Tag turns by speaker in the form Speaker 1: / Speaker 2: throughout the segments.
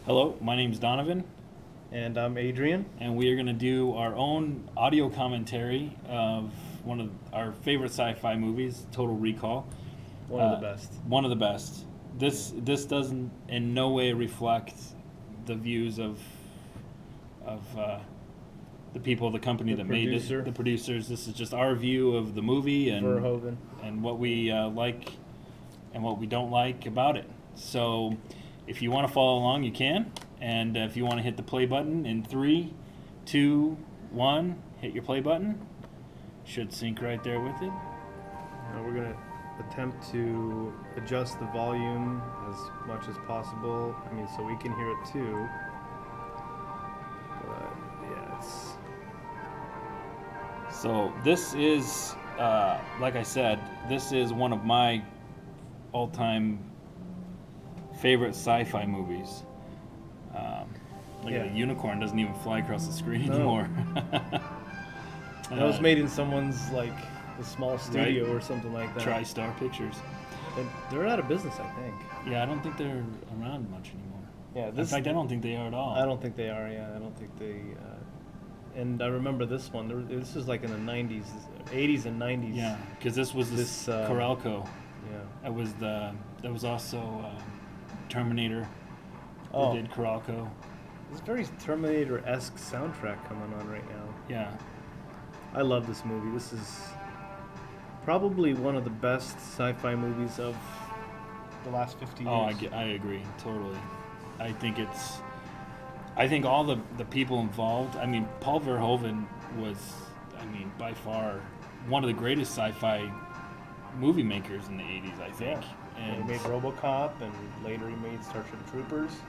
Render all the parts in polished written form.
Speaker 1: Hello, my name's Donovan,
Speaker 2: And I'm Adrian.
Speaker 1: and we are going to do our own audio commentary of one of our favorite sci-fi movies, Total Recall.
Speaker 2: One of the best.
Speaker 1: One of the best. This doesn't in no way reflect the views of the people, the company
Speaker 2: The
Speaker 1: that made
Speaker 2: producer.
Speaker 1: it, the producers. This is just our view of the movie
Speaker 2: Verhoeven.
Speaker 1: and what we like and what we don't like about it. So, if you want to follow along, you can. And if you want to hit the play button in 3, 2, 1, hit your play button. Should sync right there with it.
Speaker 2: Now we're going to attempt to adjust the volume as much as possible. So we can hear it too. But yeah, it's...
Speaker 1: So this is, like I said, this is one of my all-time favorite sci-fi movies. Look at the unicorn doesn't even fly across the screen anymore.
Speaker 2: That was made in someone's, like, a small studio or something like that.
Speaker 1: TriStar Pictures.
Speaker 2: And they're out of business, I think.
Speaker 1: Yeah, I don't think they're around much anymore.
Speaker 2: Yeah,
Speaker 1: In fact, I don't think they are at all.
Speaker 2: I don't think they are, yeah. I don't think they... and I remember this one. This was like in the 90s, 80s and 90s.
Speaker 1: Yeah, because this was this Corelco.
Speaker 2: Yeah.
Speaker 1: That was also Terminator.
Speaker 2: Oh.
Speaker 1: Who did Corelco.
Speaker 2: There's a very Terminator-esque soundtrack coming on right now.
Speaker 1: Yeah.
Speaker 2: I love this movie. This is probably one of the best sci-fi movies of the last 50 years.
Speaker 1: Oh, I agree, totally. I think all the people involved, Paul Verhoeven was, by far one of the greatest sci-fi movie makers in the 80s, I think.
Speaker 2: Yeah.
Speaker 1: And
Speaker 2: he made RoboCop, and later he made Starship Troopers.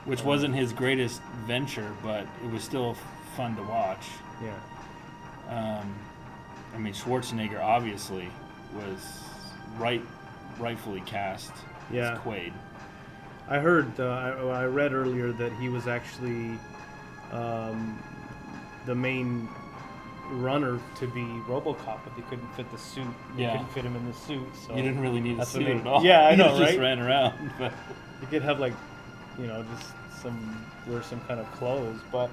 Speaker 1: Which wasn't his greatest venture, but it was still fun to watch.
Speaker 2: Yeah.
Speaker 1: Schwarzenegger obviously was rightfully cast as Quaid.
Speaker 2: I heard, I read earlier that he was actually the main runner to be RoboCop, but they couldn't fit the suit. They couldn't fit him in the suit. So
Speaker 1: you didn't really need a suit
Speaker 2: at
Speaker 1: all.
Speaker 2: Yeah, I know,
Speaker 1: he
Speaker 2: right?
Speaker 1: just ran around. But
Speaker 2: you could have just wear some kind of clothes, but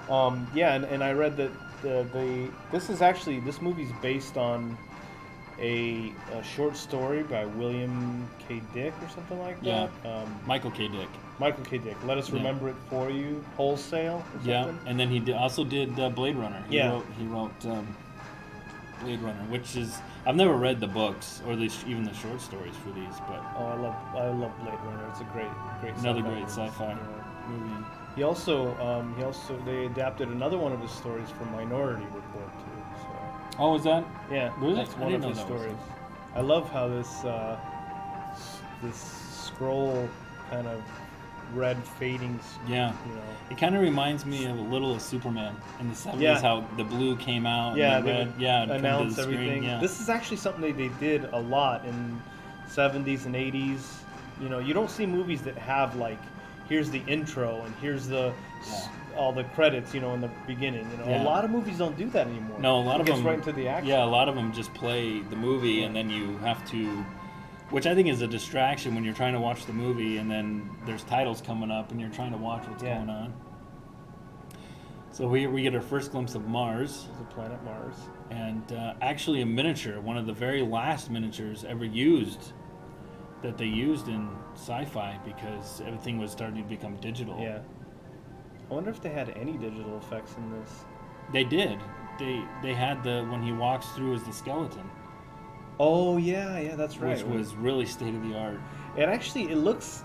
Speaker 2: and I read that this movie's based on a short story by William K. Dick or something like that.
Speaker 1: Michael K. Dick.
Speaker 2: Michael K. Dick. Let us remember it for you. Wholesale. Or something.
Speaker 1: And then he also did Blade Runner. He wrote Blade Runner, which is I've never read the books or even the short stories for these, but
Speaker 2: I love Blade Runner. It's a great
Speaker 1: another great sci-fi movie.
Speaker 2: He also they adapted another one of his stories from Minority Report too. So.
Speaker 1: Oh, was that?
Speaker 2: Yeah,
Speaker 1: really?
Speaker 2: That's one of his stories. I love how this scroll kind of red fading.
Speaker 1: Yeah. It kind of reminds me of a little of Superman in the 70s.
Speaker 2: Yeah.
Speaker 1: How the blue came out.
Speaker 2: Yeah,
Speaker 1: and the red. Yeah.
Speaker 2: Announced
Speaker 1: the
Speaker 2: everything.
Speaker 1: Screen, yeah.
Speaker 2: This is actually something they did a lot in 70s and 80s. You don't see movies that have here's the intro and here's all the credits, in the beginning. A lot of movies don't do that anymore.
Speaker 1: No, a lot of them
Speaker 2: gets right into the action.
Speaker 1: Yeah, a lot of them just play the movie and then you have to, which I think is a distraction when you're trying to watch the movie and then there's titles coming up and you're trying to watch what's going on. So we get our first glimpse of Mars.
Speaker 2: It's a planet Mars.
Speaker 1: And actually a miniature, one of the very last miniatures ever used that they used in sci-fi because everything was starting to become digital.
Speaker 2: Yeah. I wonder if they had any digital effects in this.
Speaker 1: They did. They had when he walks through as the skeleton.
Speaker 2: Oh yeah, that's right.
Speaker 1: Which was really state of the art.
Speaker 2: It looks.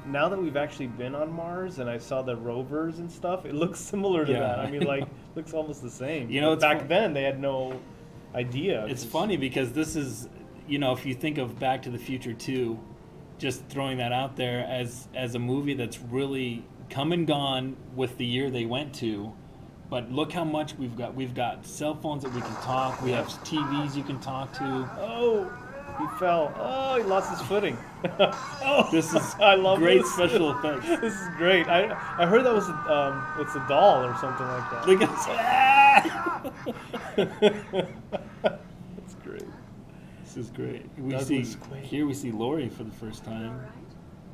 Speaker 2: Now that we've actually been on Mars and I saw the rovers and stuff, it looks similar to that. Looks almost the same. Back then they had no idea.
Speaker 1: It's funny because this is, if you think of Back to the Future 2, just throwing that out there as a movie that's really come and gone with the year they went to, but look how much we've got. We've got cell phones that we can talk. We have TVs you can talk to.
Speaker 2: Oh, he fell. Oh, he lost his footing.
Speaker 1: This is
Speaker 2: I love
Speaker 1: great
Speaker 2: this.
Speaker 1: special effects.
Speaker 2: This is great. I heard that was it's a doll or something like that.
Speaker 1: Look at
Speaker 2: That's great.
Speaker 1: This is great.
Speaker 2: We see
Speaker 1: Laurie for the first time.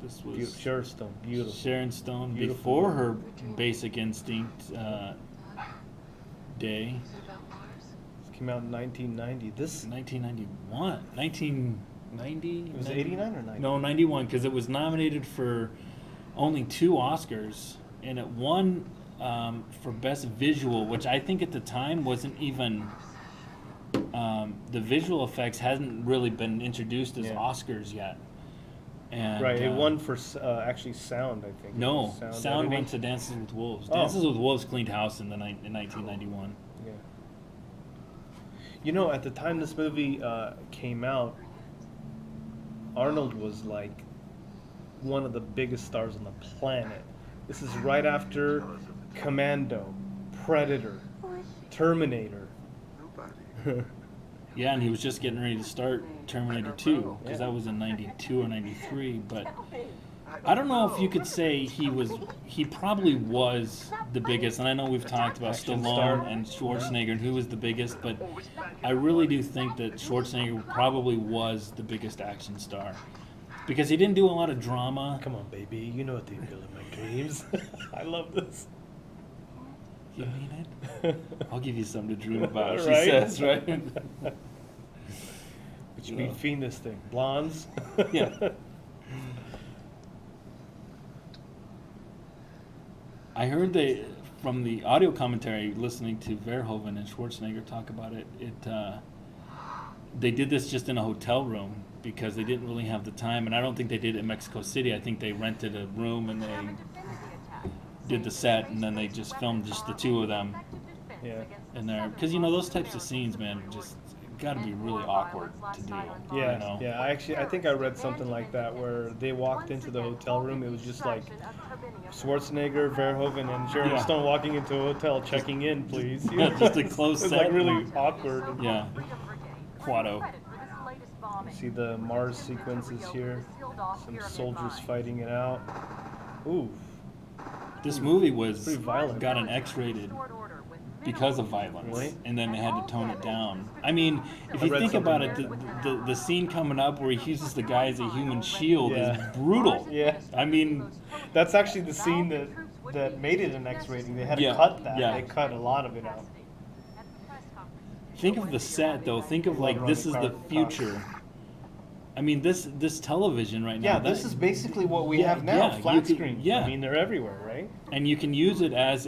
Speaker 1: This was
Speaker 2: Sharon Stone, beautiful.
Speaker 1: Sharon Stone
Speaker 2: Beautiful.
Speaker 1: before her Basic Instinct day.
Speaker 2: This came out in 1990. This
Speaker 1: 1991. 1990?
Speaker 2: it was 89 or 90?
Speaker 1: No, 91, because it was nominated for only 2 Oscars, and it won for Best Visual, which I think at the time wasn't even... the visual effects hadn't really been introduced as
Speaker 2: Yeah.
Speaker 1: Oscars yet. And,
Speaker 2: Right, it won for actually sound, I think.
Speaker 1: No,
Speaker 2: It was
Speaker 1: sound
Speaker 2: editing.
Speaker 1: went to Dances with Wolves.
Speaker 2: Oh.
Speaker 1: Dances with Wolves cleaned house in 1991.
Speaker 2: Yeah. You know, at the time this movie came out, Arnold was like one of the biggest stars on the planet. This is right after Commando, Predator, Terminator.
Speaker 1: Yeah, and he was just getting ready to start Terminator 2, because
Speaker 2: Yeah.
Speaker 1: that was in 92 or 93. But I don't know if you could say he probably was the biggest. And I know we've talked about
Speaker 2: Action
Speaker 1: Stallone
Speaker 2: star.
Speaker 1: and Schwarzenegger and who was the biggest, but I really do think that Schwarzenegger probably was the biggest action star. Because he didn't do a lot of drama.
Speaker 2: Come on, baby, you know what they feel in my dreams. I love this.
Speaker 1: You mean it? I'll give you something to dream about, she
Speaker 2: Right?
Speaker 1: says, right?
Speaker 2: But you be fiend this thing. Blondes?
Speaker 1: Yeah. I heard from the audio commentary, listening to Verhoeven and Schwarzenegger talk about it, they did this just in a hotel room because they didn't really have the time, and I don't think they did it in Mexico City. I think they rented a room and they did the set, and then they just filmed just the 2 of them
Speaker 2: Yeah.
Speaker 1: in there. Because, those types of scenes, man, just got to be really awkward to do.
Speaker 2: Yeah,
Speaker 1: you know?
Speaker 2: yeah. I think I read something like that where they walked into the hotel room. It was just like Schwarzenegger, Verhoeven, and Sharon
Speaker 1: Yeah.
Speaker 2: Stone walking into a hotel, checking in, please. You
Speaker 1: Yeah,
Speaker 2: know,
Speaker 1: just a close
Speaker 2: It was like
Speaker 1: set.
Speaker 2: really awkward.
Speaker 1: Yeah. Quado.
Speaker 2: You see the Mars sequences here. Some soldiers fighting it out. Ooh,
Speaker 1: This movie was
Speaker 2: Pretty violent.
Speaker 1: got an X-rated because of violence,
Speaker 2: Really?
Speaker 1: and then they had to tone it down. I mean, if
Speaker 2: I
Speaker 1: you
Speaker 2: read
Speaker 1: think
Speaker 2: something
Speaker 1: about it, the scene coming up where he uses the guy as a human shield
Speaker 2: Yeah.
Speaker 1: is brutal.
Speaker 2: yeah.
Speaker 1: I mean,
Speaker 2: That's actually the scene that made it an X rating. They had to
Speaker 1: Yeah,
Speaker 2: cut that.
Speaker 1: yeah.
Speaker 2: They cut a lot of it out.
Speaker 1: think of the set though. Think of like this is the future. I mean, this television right now.
Speaker 2: Yeah, this is basically what we
Speaker 1: Yeah,
Speaker 2: have now.
Speaker 1: yeah, you
Speaker 2: Flat
Speaker 1: could-
Speaker 2: screens.
Speaker 1: yeah.
Speaker 2: I mean, they're everywhere, right?
Speaker 1: and you can use it as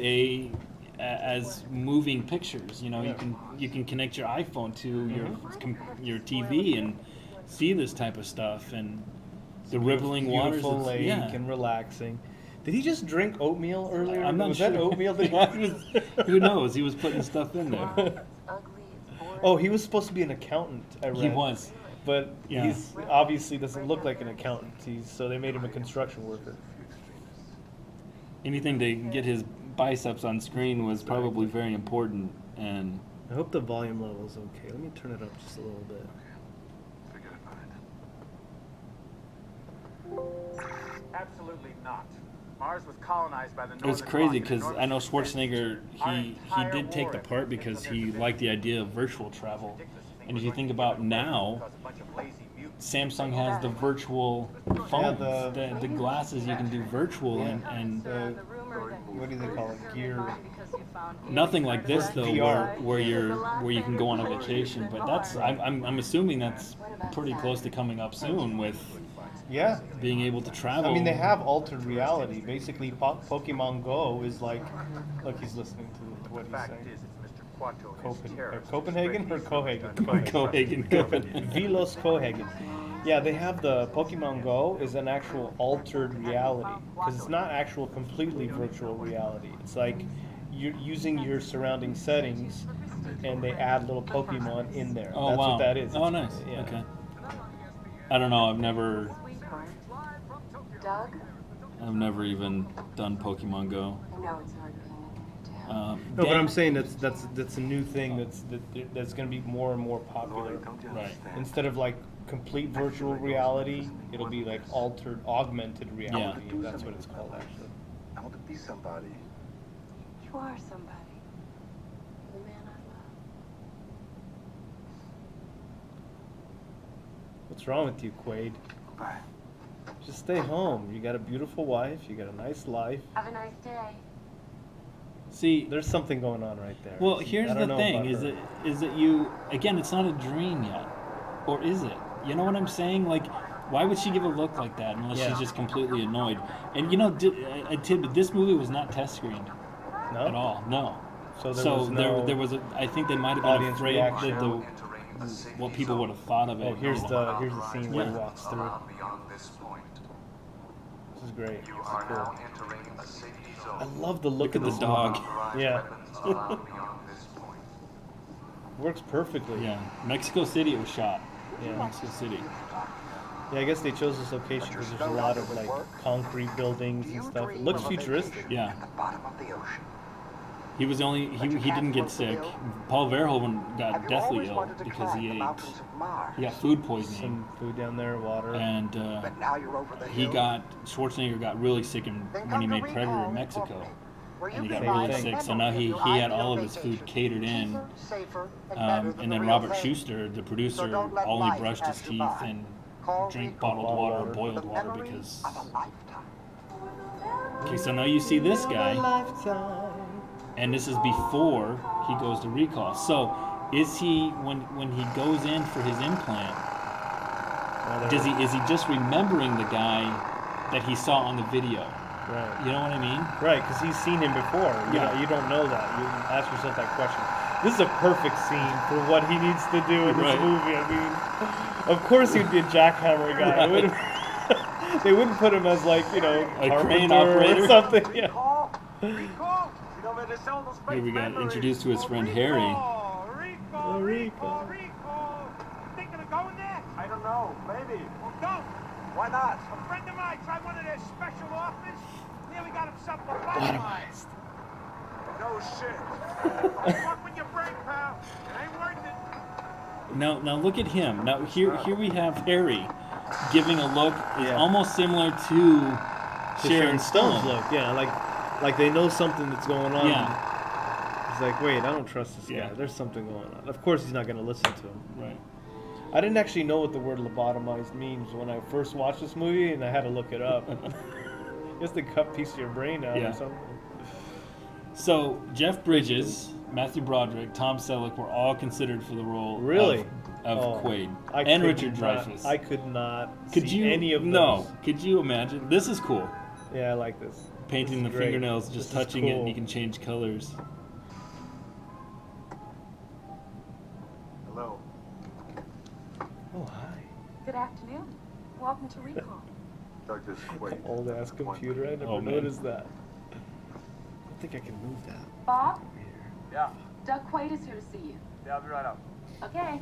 Speaker 1: as moving pictures.
Speaker 2: Yeah.
Speaker 1: You can connect your iPhone to
Speaker 2: Mm-hmm.
Speaker 1: your TV and see this type of stuff and the rippling waters.
Speaker 2: Beautiful
Speaker 1: Of,
Speaker 2: lake
Speaker 1: yeah.
Speaker 2: and relaxing. Did he just drink oatmeal earlier?
Speaker 1: I'm not
Speaker 2: was
Speaker 1: sure.
Speaker 2: that oatmeal? That
Speaker 1: Yeah, who knows? He was putting stuff in there.
Speaker 2: Oh, he was supposed to be an accountant. I read.
Speaker 1: He was.
Speaker 2: But
Speaker 1: Yeah.
Speaker 2: he's obviously doesn't look like an accountant. So they made him a construction worker.
Speaker 1: Anything to get his biceps on screen was probably very important. And
Speaker 2: I hope the volume level is okay. Let me turn it up just a little bit.
Speaker 3: Absolutely not. Mars was colonized by the
Speaker 1: it was
Speaker 3: Northern
Speaker 1: crazy
Speaker 3: Bloc in
Speaker 1: because
Speaker 3: enormous
Speaker 1: I know
Speaker 3: extent.
Speaker 1: Schwarzenegger.
Speaker 3: Our
Speaker 1: He
Speaker 3: entire
Speaker 1: did take
Speaker 3: war
Speaker 1: the
Speaker 3: effort
Speaker 1: part
Speaker 3: is based
Speaker 1: because
Speaker 3: on their
Speaker 1: he
Speaker 3: division.
Speaker 1: liked the idea of virtual travel.
Speaker 3: Ridiculous to think
Speaker 1: And if
Speaker 3: we're
Speaker 1: you
Speaker 3: going
Speaker 1: think
Speaker 3: to
Speaker 1: about
Speaker 3: get away
Speaker 1: now,
Speaker 3: because a bunch of lazy mutants.
Speaker 1: Samsung has the virtual phones,
Speaker 2: the-
Speaker 1: the glasses you can do virtual,
Speaker 2: Yeah.
Speaker 1: and
Speaker 2: What do they call it? Gear.
Speaker 1: nothing like this though,
Speaker 2: VR.
Speaker 1: where you can go on a vacation. But that's I'm assuming that's pretty close to coming up soon with
Speaker 2: Yeah.
Speaker 1: being able to travel.
Speaker 2: I mean, they have altered reality. Basically, Pokemon Go is like. Look, he's listening to what
Speaker 3: The
Speaker 2: he's
Speaker 3: fact
Speaker 2: saying.
Speaker 3: is, it's Mr. Quato and his
Speaker 2: Copen-
Speaker 3: terrorists who
Speaker 2: Copenhagen
Speaker 3: spread
Speaker 2: or
Speaker 3: these
Speaker 2: Cohagen?
Speaker 3: rumors
Speaker 1: Cohagen, Copenhagen.
Speaker 2: Vilos Cohagen. Yeah, they have the Pokemon Go is an actual altered reality because it's not actual completely virtual reality. It's like you're using your surrounding settings, and they add little Pokemon in there.
Speaker 1: Oh
Speaker 2: That's
Speaker 1: wow!
Speaker 2: what that is.
Speaker 1: Oh
Speaker 2: It's-
Speaker 1: nice.
Speaker 2: yeah.
Speaker 1: Okay. I don't know. I've never even done Pokemon Go.
Speaker 4: I know it's hard being a new
Speaker 2: No,
Speaker 4: town.
Speaker 2: but
Speaker 1: Dan-
Speaker 2: I'm saying that's a new thing that's going to be more and more popular.
Speaker 1: Right.
Speaker 2: Instead of like complete virtual reality, it'll be like altered, augmented reality. That's what it's called actually.
Speaker 5: I want to be somebody.
Speaker 4: You are somebody. The man I love.
Speaker 2: What's wrong with you, Quaid?
Speaker 5: Bye.
Speaker 2: Just stay home. You got a beautiful wife. You got a nice life.
Speaker 4: Have a nice day.
Speaker 1: See,
Speaker 2: There's something going on right there.
Speaker 1: well, here's
Speaker 2: I don't
Speaker 1: the
Speaker 2: know
Speaker 1: thing:
Speaker 2: about
Speaker 1: is
Speaker 2: her.
Speaker 1: that you again? It's not a dream yet, or is it? You know what I'm saying? Like, why would she give a look like that unless
Speaker 2: Yeah.
Speaker 1: she's just completely annoyed? And you know, a tidbit: this movie was not test screened
Speaker 2: No?
Speaker 1: at all. No.
Speaker 2: So there was no
Speaker 1: there was a. I think they might have been
Speaker 2: audience
Speaker 1: afraid
Speaker 2: reaction.
Speaker 1: that what people would have thought of it.
Speaker 2: Oh, here's
Speaker 1: you know?
Speaker 2: the scene where he
Speaker 1: Yeah.
Speaker 2: walks through.
Speaker 5: Beyond this point.
Speaker 2: This is great.
Speaker 5: You
Speaker 2: This is
Speaker 5: are now
Speaker 2: cool.
Speaker 5: entering a safety
Speaker 2: I
Speaker 5: zone.
Speaker 2: love the look of
Speaker 1: at the
Speaker 2: this
Speaker 1: dog.
Speaker 2: movie. Yeah.
Speaker 5: Weapons allowed beyond this point.
Speaker 2: Works perfectly.
Speaker 1: Yeah, Mexico City it was shot.
Speaker 2: Yeah.
Speaker 1: Mexico City.
Speaker 2: Yeah, I guess they chose this location because there's a lot of like concrete buildings and stuff. It looks futuristic.
Speaker 1: Yeah.
Speaker 5: At the bottom of the ocean.
Speaker 1: He was only he didn't get sick. Paul Verhoeven got deathly ill because he got food poisoning,
Speaker 2: Some food down there, water.
Speaker 1: and
Speaker 5: But now you're over the
Speaker 1: he
Speaker 5: hill.
Speaker 1: got Schwarzenegger got really sick when he made Predator in Mexico, and he got really sick. So now he had all of his food catered in, and then Robert Schuster, the producer, only brushed his teeth and drink bottled water or boiled water because. Okay, so now you see this guy.
Speaker 2: Lifetime.
Speaker 1: And this is before he goes to recall. So, is he when he goes in for his implant? Is he just remembering the guy that he saw on the video?
Speaker 2: Right.
Speaker 1: You know what I mean?
Speaker 2: Right, because he's seen him before. You don't know that. You ask yourself that question. This is a perfect scene for what he needs to do in this
Speaker 1: Right.
Speaker 2: movie. I mean, of course he'd be a jackhammer guy.
Speaker 1: Right.
Speaker 2: They wouldn't put him as like,
Speaker 1: A crane
Speaker 2: carpenter
Speaker 1: operator.
Speaker 2: or something. Yeah.
Speaker 3: Recall? Recall? You know where they sell those fake
Speaker 1: Here we got
Speaker 3: memories.
Speaker 1: introduced to his friend Harry.
Speaker 3: Recall, recall, recall. Thinking of going there? I don't know. Maybe. Well, don't. Why not? A friend of mine tried one of their special offers. Nearly got himself lobotomized. No shit. Don't fuck with your brain, pal. It ain't worth it.
Speaker 1: Now look at him. Now here we have Harry giving a look is
Speaker 2: Yeah.
Speaker 1: almost similar to
Speaker 2: To
Speaker 1: Sharon Stone.
Speaker 2: look. Yeah, like they know something that's going on.
Speaker 1: Yeah.
Speaker 2: He's like, wait, I don't trust this
Speaker 1: Yeah.
Speaker 2: guy. There's something going on. Of course he's not going to listen to him.
Speaker 1: Right.
Speaker 2: I didn't actually know what the word lobotomized means when I first watched this movie, and I had to look it up. Just to cut a piece of your brain out
Speaker 1: Yeah.
Speaker 2: or something.
Speaker 1: So Jeff Bridges, Matthew Broderick, Tom Selleck were all considered for the role
Speaker 2: Really?
Speaker 1: of
Speaker 2: Oh,
Speaker 1: Quaid
Speaker 2: I
Speaker 1: and
Speaker 2: could
Speaker 1: Richard
Speaker 2: not-
Speaker 1: Dreyfuss.
Speaker 2: I could not
Speaker 1: Could
Speaker 2: see
Speaker 1: you
Speaker 2: any of those.
Speaker 1: No. Could you imagine? This is cool.
Speaker 2: Yeah, I like this.
Speaker 1: Painting the
Speaker 2: This is great.
Speaker 1: fingernails,
Speaker 2: This
Speaker 1: just
Speaker 2: is
Speaker 1: touching it, and
Speaker 2: cool.
Speaker 1: you can change colors.
Speaker 5: Hello.
Speaker 2: Oh, hi.
Speaker 4: Good afternoon. Welcome to Recall.
Speaker 5: Douglas Quaid.
Speaker 2: Old ass computer. I never
Speaker 1: Oh, man.
Speaker 2: noticed that. I don't think I can move that.
Speaker 4: Bob,
Speaker 2: Over here.
Speaker 3: Yeah.
Speaker 4: Doug Quaid is here to see you.
Speaker 3: Yeah, I'll be right up.
Speaker 4: Okay.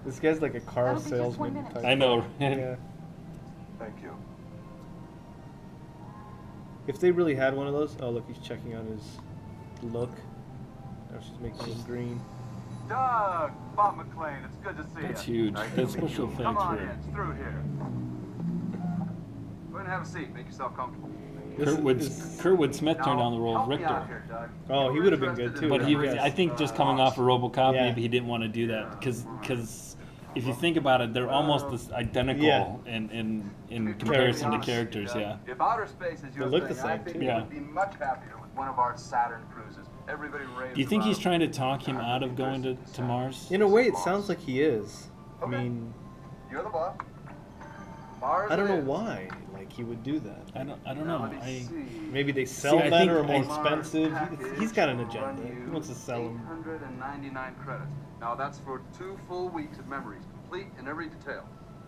Speaker 2: This guy's like a car
Speaker 4: That'll be just 1
Speaker 2: salesman.
Speaker 4: minute.
Speaker 2: type
Speaker 1: I know.
Speaker 2: guy. Yeah.
Speaker 5: Thank you.
Speaker 2: If they really had one of those, oh look, he's checking on his look. Now she's making him green.
Speaker 3: Doug, Bob McLean, it's good to see
Speaker 1: That's
Speaker 3: you.
Speaker 1: huge. That's special
Speaker 3: Come
Speaker 1: thanks
Speaker 3: on
Speaker 1: for
Speaker 3: in, it's through here. Go ahead and have a seat. Make yourself comfortable.
Speaker 1: Kurtwood Smith turned down the role of
Speaker 3: help me out
Speaker 1: Richter.
Speaker 3: here, Doug.
Speaker 2: Oh, he
Speaker 3: We're
Speaker 2: would have been
Speaker 3: interested
Speaker 2: good,
Speaker 3: in
Speaker 2: too.
Speaker 1: But he
Speaker 3: the
Speaker 1: was, I think, just coming off a RoboCop,
Speaker 2: Yeah.
Speaker 1: maybe he didn't want to do that because if you think about it, they're almost identical
Speaker 2: Yeah.
Speaker 1: in comparison to characters. Yeah.
Speaker 3: If outer space is your
Speaker 2: They look
Speaker 3: thing,
Speaker 2: the
Speaker 3: I
Speaker 2: same,
Speaker 3: think
Speaker 2: too.
Speaker 3: you
Speaker 1: Yeah.
Speaker 3: would be much happier with one of our Saturn cruises. Everybody raves
Speaker 1: Do you think he's
Speaker 3: about
Speaker 1: trying to talk him out of going to Mars?
Speaker 2: In a way, it sounds like he is. I
Speaker 3: Okay.
Speaker 2: mean,
Speaker 3: You're the boss. Mars
Speaker 2: I don't know
Speaker 3: it is.
Speaker 2: why. Like he would do that.
Speaker 1: I don't
Speaker 3: Now,
Speaker 1: know.
Speaker 3: let me see.
Speaker 2: Maybe they sell
Speaker 1: I
Speaker 2: better or
Speaker 1: think-
Speaker 2: more
Speaker 1: I-
Speaker 2: expensive.
Speaker 3: Package
Speaker 2: He's got an
Speaker 3: will
Speaker 2: agenda.
Speaker 3: run
Speaker 2: He
Speaker 3: you
Speaker 2: wants to sell them.
Speaker 3: 899 credits. Now that's for 2 full weeks of memories, complete in every detail.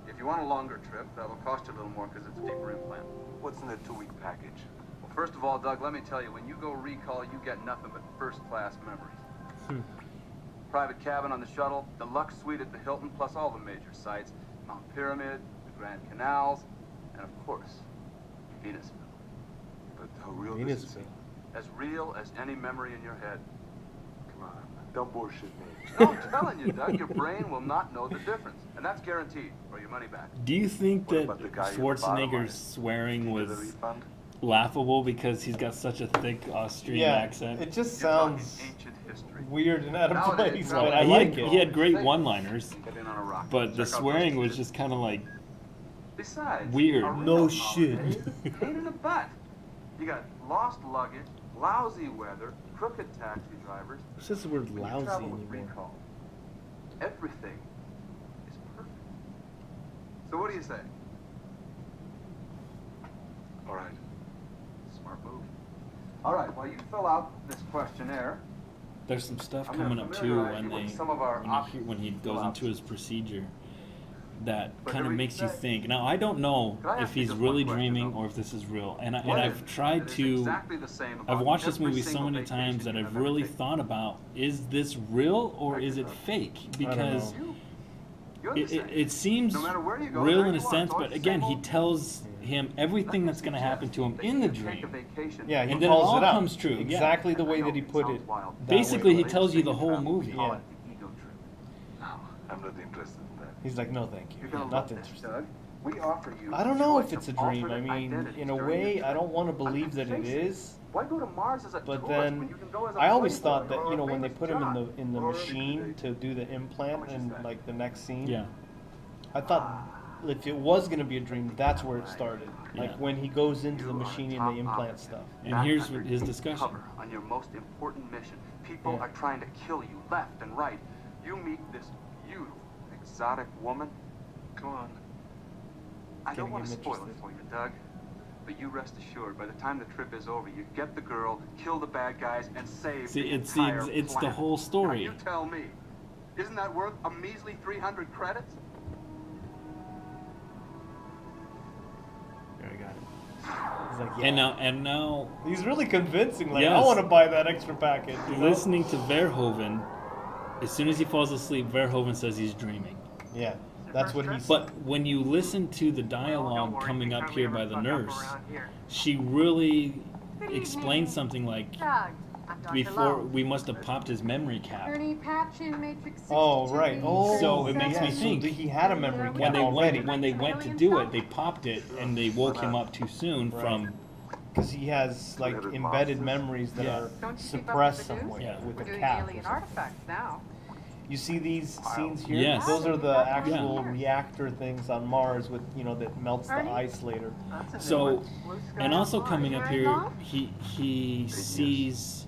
Speaker 3: If you want a longer trip, that'll cost you a little more because it's a deeper implant.
Speaker 5: What's in the 2-week package?
Speaker 3: Well, first of all, Doug, let me tell you, when you go recall, you get nothing but first-class memories.
Speaker 2: Hmm.
Speaker 3: Private cabin on the shuttle, deluxe suite at the Hilton, plus all the major sites, Mount Pyramid, the Grand Canals, and of course, Venusville.
Speaker 5: But how real this is?
Speaker 2: Venusville.
Speaker 3: As real as any memory in your head.
Speaker 5: Come on, don't bullshit me.
Speaker 3: No, I'm telling you, Doug, your brain will not know the difference. And that's guaranteed, or your money back.
Speaker 1: Do you think
Speaker 5: What
Speaker 1: that
Speaker 5: about the guy in the
Speaker 1: Schwarzenegger's
Speaker 5: bottom
Speaker 1: swearing
Speaker 5: Give the
Speaker 1: was
Speaker 5: refund?
Speaker 1: laughable because he's got such a thick Austrian
Speaker 2: Yeah,
Speaker 1: accent?
Speaker 2: it just
Speaker 3: You're talking
Speaker 2: sounds
Speaker 3: ancient history.
Speaker 2: weird and out of
Speaker 3: Nowadays,
Speaker 2: place,
Speaker 3: no,
Speaker 2: but I
Speaker 1: he
Speaker 2: like
Speaker 1: had,
Speaker 2: it.
Speaker 1: he had great one-liners,
Speaker 3: Get in on a rocket.
Speaker 1: but the
Speaker 3: Check out
Speaker 1: swearing
Speaker 3: those
Speaker 1: was just kind of like
Speaker 6: Besides,
Speaker 1: Weird.
Speaker 6: a real
Speaker 2: No
Speaker 6: holiday
Speaker 2: shit.
Speaker 6: is a pain in the butt. You got lost luggage, lousy weather, crooked taxi drivers.
Speaker 2: Who says the word
Speaker 6: When you
Speaker 2: lousy
Speaker 6: travel with
Speaker 2: anymore?
Speaker 6: Recall, everything is perfect. So what do you say?
Speaker 5: All right.
Speaker 6: Smart move. All right, while you fill out this questionnaire,
Speaker 1: There's some stuff
Speaker 6: I'm gonna
Speaker 1: coming up too
Speaker 6: familiarize
Speaker 1: when
Speaker 6: you with
Speaker 1: they
Speaker 6: some of our
Speaker 1: when he
Speaker 6: options.
Speaker 1: goes into his procedure that
Speaker 6: But
Speaker 1: kind of
Speaker 6: every
Speaker 1: makes you
Speaker 6: day-
Speaker 1: think. Now I don't know
Speaker 6: Could I
Speaker 1: if
Speaker 6: ask you
Speaker 1: he's
Speaker 6: just
Speaker 1: really
Speaker 6: one question,
Speaker 1: dreaming
Speaker 6: though?
Speaker 1: or if this is real. And
Speaker 6: What
Speaker 1: I've
Speaker 6: is it
Speaker 1: tried
Speaker 6: that is
Speaker 1: to.
Speaker 6: exactly the same
Speaker 1: I've
Speaker 6: about
Speaker 1: watched this
Speaker 6: every
Speaker 1: movie so
Speaker 6: single
Speaker 1: many times
Speaker 6: vacation
Speaker 1: that
Speaker 6: you
Speaker 1: I've
Speaker 6: have ever
Speaker 1: really
Speaker 6: taken?
Speaker 1: thought about: is this real or is it fake? Because
Speaker 6: You're the same.
Speaker 1: it seems
Speaker 6: No matter where you go,
Speaker 1: real
Speaker 6: there
Speaker 1: in a
Speaker 6: you are.
Speaker 1: sense,
Speaker 6: It's always
Speaker 1: but
Speaker 6: the
Speaker 1: again,
Speaker 6: same
Speaker 1: he
Speaker 6: old-
Speaker 1: tells him everything that's going to happen to him in the dream.
Speaker 2: Yeah, he
Speaker 1: And then it
Speaker 2: calls
Speaker 1: all
Speaker 2: it out.
Speaker 1: comes true, yeah.
Speaker 2: Exactly the way that he put it. that
Speaker 1: Basically,
Speaker 2: way.
Speaker 1: he tells you the whole movie.
Speaker 2: Yeah.
Speaker 5: I'm not interested in that.
Speaker 2: He's like, no, thank you.
Speaker 6: You're gonna
Speaker 2: Not
Speaker 6: love this,
Speaker 2: interested.
Speaker 6: Doug. We offer you
Speaker 2: I don't know
Speaker 6: choice
Speaker 2: if it's a
Speaker 6: of
Speaker 2: dream. I
Speaker 6: alternate
Speaker 2: mean,
Speaker 6: identities
Speaker 2: in a
Speaker 6: during your
Speaker 2: way, I
Speaker 6: trip.
Speaker 2: don't want to
Speaker 6: I mean,
Speaker 2: believe that it
Speaker 6: face it.
Speaker 2: is.
Speaker 6: Why go to Mars as a
Speaker 2: But
Speaker 6: tourist
Speaker 2: then,
Speaker 6: when you can go as a
Speaker 2: I always
Speaker 6: playboy
Speaker 2: thought that,
Speaker 6: or
Speaker 2: you
Speaker 6: a
Speaker 2: know, when they
Speaker 6: famous
Speaker 2: put him
Speaker 6: jock
Speaker 2: in the
Speaker 6: or a
Speaker 2: machine to do the implant
Speaker 6: What you
Speaker 2: and
Speaker 6: say?
Speaker 2: like the next scene,
Speaker 1: Yeah.
Speaker 2: I thought if it was gonna be a dream, that's where it started. Like
Speaker 1: Yeah.
Speaker 2: when he goes into the
Speaker 6: You are a
Speaker 2: machine and
Speaker 6: top
Speaker 2: they implant
Speaker 6: operative.
Speaker 2: stuff.
Speaker 1: And here's what his discussion.
Speaker 6: Cover on your most important mission. People
Speaker 2: Yeah.
Speaker 6: are trying to kill you left and right. You meet this beautiful, exotic woman.
Speaker 5: Come on.
Speaker 6: I don't
Speaker 2: Getting
Speaker 6: want to
Speaker 2: him
Speaker 6: spoil it
Speaker 2: interested.
Speaker 6: for you, Doug. But you rest assured, by the time the trip is over, you get the girl, kill the bad guys, and save
Speaker 1: See,
Speaker 6: the
Speaker 1: it's
Speaker 6: entire
Speaker 1: it's the
Speaker 6: planet.
Speaker 1: whole story.
Speaker 6: Now, you tell me, isn't that worth a measly 300 credits?
Speaker 2: There, I got it. He's like, yeah.
Speaker 1: And now
Speaker 2: He's really convincing. Like, I
Speaker 1: Yes.
Speaker 2: want to buy that extra package. You know?
Speaker 1: listening to Verhoeven, as soon as he falls asleep, Verhoeven says he's dreaming.
Speaker 2: Yeah, that's what he said.
Speaker 1: But when you listen to the dialogue coming up here by the nurse, she really explains something like,
Speaker 4: Doug, I'm Dr.
Speaker 1: before
Speaker 4: Lowe.
Speaker 1: we must have popped his memory cap.
Speaker 4: Ernie Patchin, Matrix 62,
Speaker 2: Oh, right. Oh,
Speaker 1: So it makes me
Speaker 2: yeah, so
Speaker 1: think
Speaker 2: he had a memory
Speaker 1: When
Speaker 2: cap
Speaker 1: they
Speaker 2: already.
Speaker 1: when they went to do it, they popped it and they woke him up too soon
Speaker 2: Right.
Speaker 1: from.
Speaker 2: Because he has like
Speaker 5: Embedded
Speaker 2: embedded
Speaker 5: boxes.
Speaker 2: memories that
Speaker 1: Yeah.
Speaker 2: are
Speaker 4: Don't you keep up
Speaker 2: suppressed
Speaker 4: with the news?
Speaker 2: somewhere
Speaker 1: Yeah.
Speaker 2: with
Speaker 4: We're
Speaker 2: a
Speaker 4: doing
Speaker 2: cap. or
Speaker 4: alien
Speaker 2: something.
Speaker 4: artifacts now.
Speaker 2: You see these scenes here?
Speaker 1: Yes.
Speaker 2: Those are the actual
Speaker 4: Yeah.
Speaker 2: reactor things on Mars with that melts the
Speaker 4: Ernie?
Speaker 2: ice later.
Speaker 1: So,
Speaker 4: Blue sky
Speaker 1: and also
Speaker 4: on
Speaker 1: coming
Speaker 4: Mars.
Speaker 1: up
Speaker 4: Right,
Speaker 1: here,
Speaker 4: Mom?
Speaker 1: he sees